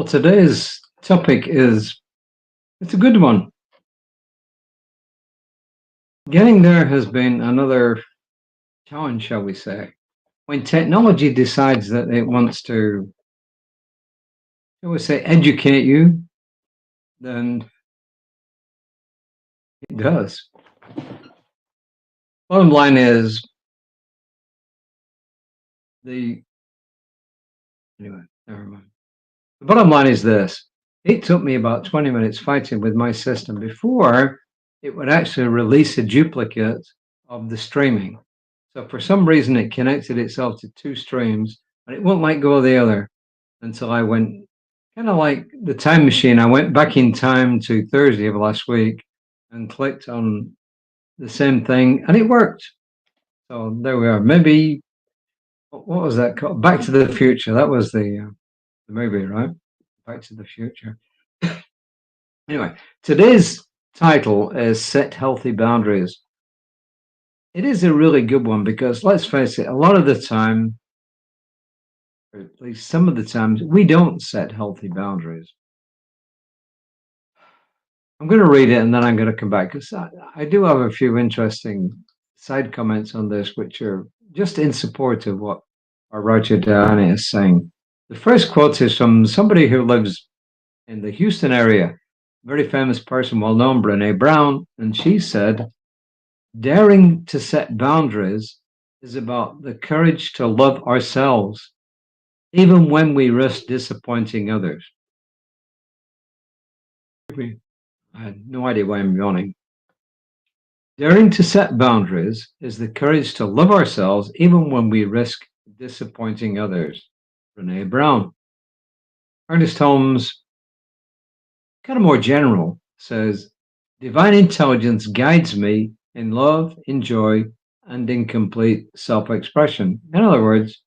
Today's topic it's a good one. Getting there has been another challenge, shall we say. When technology decides that it wants to, shall we say, educate you, then it does. Bottom line is the anyway, never mind. The bottom line is this. It took me about 20 minutes fighting with my system before it would actually release a duplicate of the streaming. So for some reason, it connected itself to two streams and it won't let go of the other until I went kind of like the time machine. I went back in time to Thursday of last week and clicked on the same thing and it worked. So there we are. Maybe, what was that called? Back to the Future. That was the movie, right? Back to the Future. Anyway, today's title is Set Healthy Boundaries. It is a really good one because let's face it, a lot of the time, or at least some of the times, we don't set healthy boundaries. I'm going to read it and then I'm going to come back because I do have a few interesting side comments on this, which are just in support of what our writer Diana is saying. The first quote is from somebody who lives in the Houston area, very famous person, well known, Brene Brown, and she said, daring to set boundaries is about the courage to love ourselves, even when we risk disappointing others. I had no idea why I'm yawning. Daring to set boundaries is the courage to love ourselves, even when we risk disappointing others. Brene Brown. Ernest Holmes, kind of more general, says, divine intelligence guides me in love, in joy, and in complete self-expression. In other words,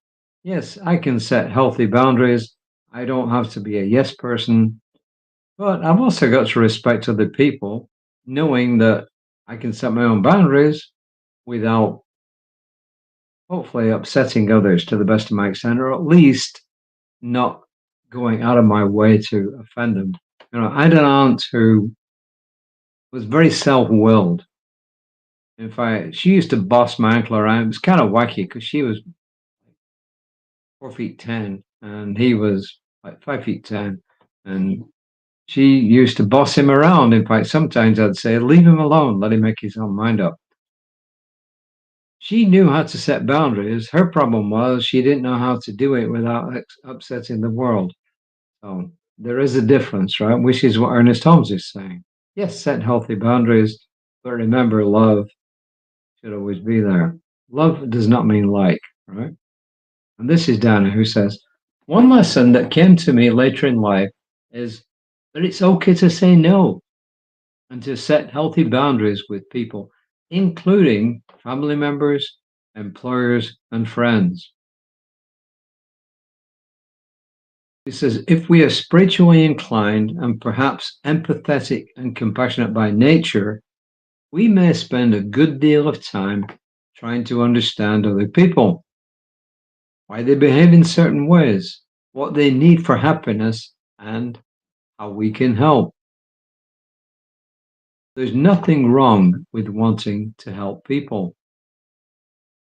yes, I can set healthy boundaries. I don't have to be a yes person, but I've also got to respect other people, knowing that I can set my own boundaries without hopefully upsetting others to the best of my extent, or at least not going out of my way to offend them. You know, I had an aunt who was very self-willed. In fact, she used to boss my uncle around. It was kind of wacky because she was 4 feet 10 and he was like 5 feet 10. And she used to boss him around. In fact, sometimes I'd say, leave him alone, let him make his own mind up. She knew how to set boundaries. Her problem was she didn't know how to do it without upsetting the world. So there is a difference, right? Which is what Ernest Holmes is saying. Yes, set healthy boundaries, but remember, love should always be there. Love does not mean like, right? And this is Dana who says, one lesson that came to me later in life is that it's okay to say no and to set healthy boundaries with people, including family members, employers, and friends. He says, if we are spiritually inclined and perhaps empathetic and compassionate by nature, we may spend a good deal of time trying to understand other people, why they behave in certain ways, what they need for happiness, and how we can help. There's nothing wrong with wanting to help people.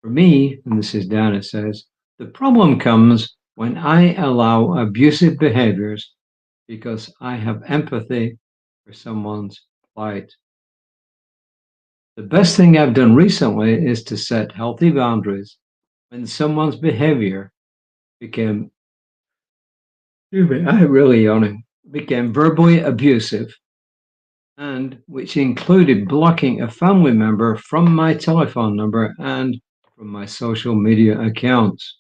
For me, and this is Dana says, the problem comes when I allow abusive behaviors because I have empathy for someone's plight. The best thing I've done recently is to set healthy boundaries when someone's behavior became, became verbally abusive, and which included blocking a family member from my telephone number and from my social media accounts.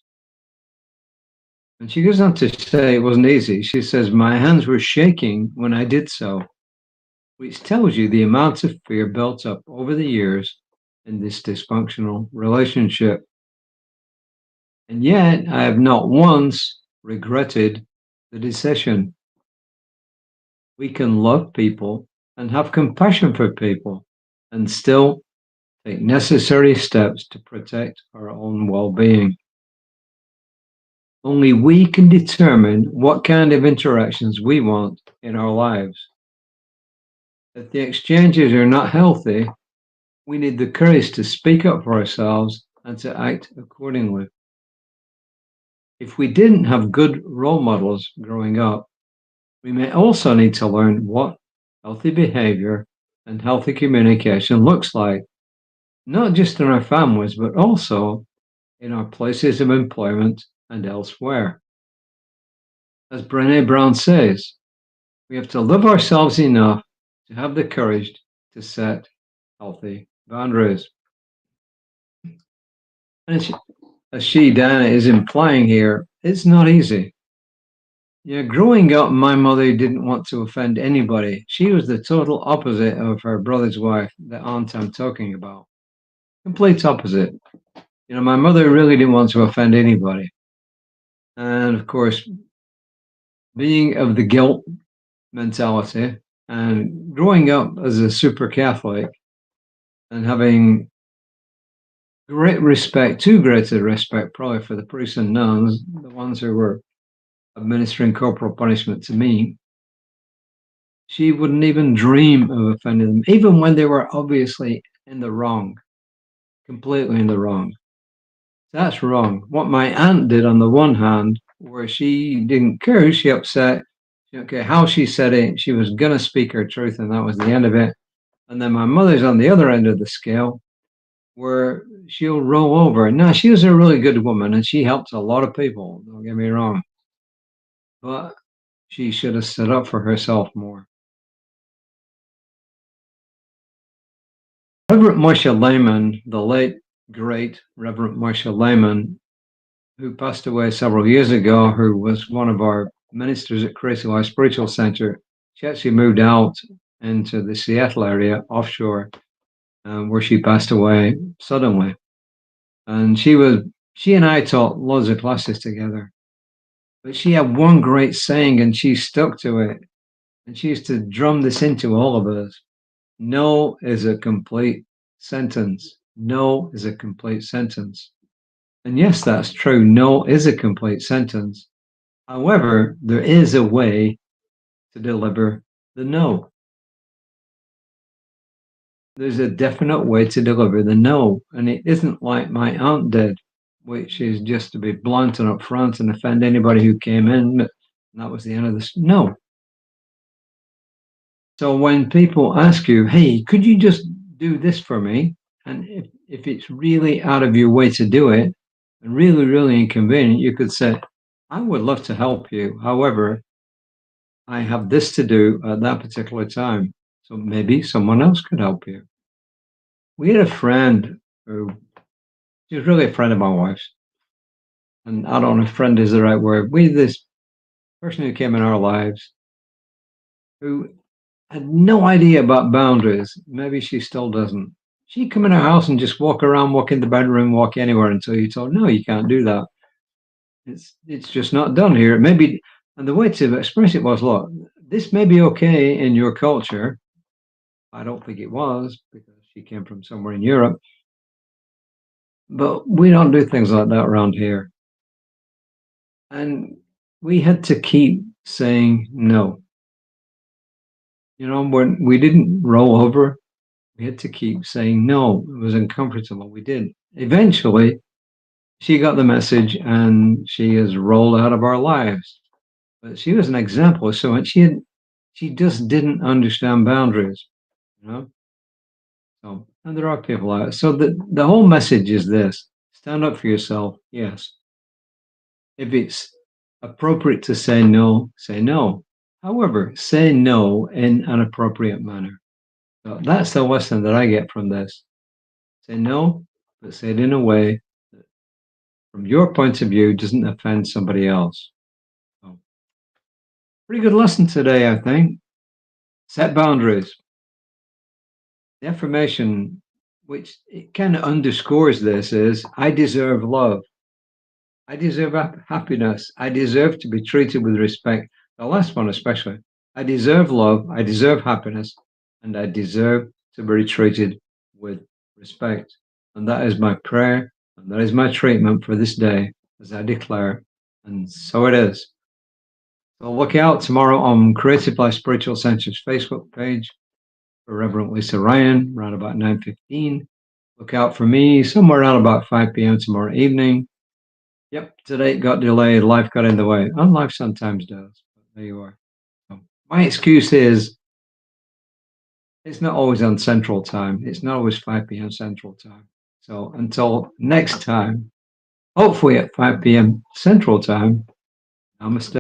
And she goes on to say it wasn't easy. She says, my hands were shaking when I did so, which tells you the amount of fear built up over the years in this dysfunctional relationship. And yet I have not once regretted the decision. We can love people and have compassion for people and still take necessary steps to protect our own well-being. Only we can determine what kind of interactions we want in our lives. If the exchanges are not healthy, we need the courage to speak up for ourselves and to act accordingly. If we didn't have good role models growing up, we may also need to learn what healthy behavior and healthy communication looks like, not just in our families, but also in our places of employment and elsewhere. As Brené Brown says, we have to love ourselves enough to have the courage to set healthy boundaries. And as she, Diana, is implying here, it's not easy. Yeah, growing up, my mother didn't want to offend anybody. She was the total opposite of her brother's wife, the aunt I'm talking about. Complete opposite. My mother really didn't want to offend anybody. And of course, being of the guilt mentality and growing up as a super Catholic and having great respect, too great a respect probably for the priests and nuns, the ones who were administering corporal punishment to me, she wouldn't even dream of offending them, even when they were obviously in the wrong, completely in the wrong. That's wrong. What my aunt did on the one hand, where she didn't care, she upset, okay, how she said it, she was going to speak her truth, and that was the end of it. And then my mother's on the other end of the scale, where she'll roll over. Now, she was a really good woman, and she helped a lot of people, don't get me wrong. But she should have stood up for herself more. Reverend Moshe Lehman, the late, great Reverend Moshe Lehman, who passed away several years ago, who was one of our ministers at Creative Life Spiritual Center, she actually moved out into the Seattle area, offshore, where she passed away suddenly. And she and I taught loads of classes together. But she had one great saying, and she stuck to it. And she used to drum this into all of us. No is a complete sentence. No is a complete sentence. And yes, that's true. No is a complete sentence. However, there is a way to deliver the no. There's a definite way to deliver the no. And it isn't like my aunt did, which is just to be blunt and upfront and offend anybody who came in. And that was the end of this. No. So when people ask you, hey, could you just do this for me? And if it's really out of your way to do it, and really, really inconvenient, you could say, I would love to help you. However, I have this to do at that particular time. So maybe someone else could help you. We had a friend who, she was really a friend of my wife's. And I don't know if friend is the right word. We had this person who came in our lives who had no idea about boundaries. Maybe she still doesn't. She'd come in our house and just walk around, walk in the bedroom, walk anywhere until you told, no, you can't do that. It's just not done here. Maybe, and the way to express it was, look, this may be okay in your culture. I don't think it was because she came from somewhere in Europe. But we don't do things like that around here. And we had to keep saying no. When we didn't roll over, we had to keep saying no. It was uncomfortable. We did. Eventually, she got the message and she has rolled out of our lives. But she was an example of someone she just didn't understand boundaries, you know. So, and there are people out. So the whole message is this: stand up for yourself. Yes. If it's appropriate to say no, say no. However, say no in an appropriate manner. So that's the lesson that I get from this. Say no, but say it in a way that, from your point of view, doesn't offend somebody else. So, pretty good lesson today, I think. Set boundaries. The affirmation, which it kind of underscores this, is I deserve love. I deserve happiness. I deserve to be treated with respect. The last one, especially. I deserve love. I deserve happiness. And I deserve to be treated with respect. And that is my prayer. And that is my treatment for this day as I declare And so it is. So look out tomorrow on Created by Spiritual Essentials Facebook page for Reverend Lisa Ryan around about 9:15. Look out for me somewhere around about 5 p.m. tomorrow evening. Yep, today got delayed. Life got in the way. And life sometimes does. But there you are. So my excuse is it's not always on Central Time. It's not always 5 p.m. Central Time. So until next time, hopefully at 5 p.m. Central Time, namaste.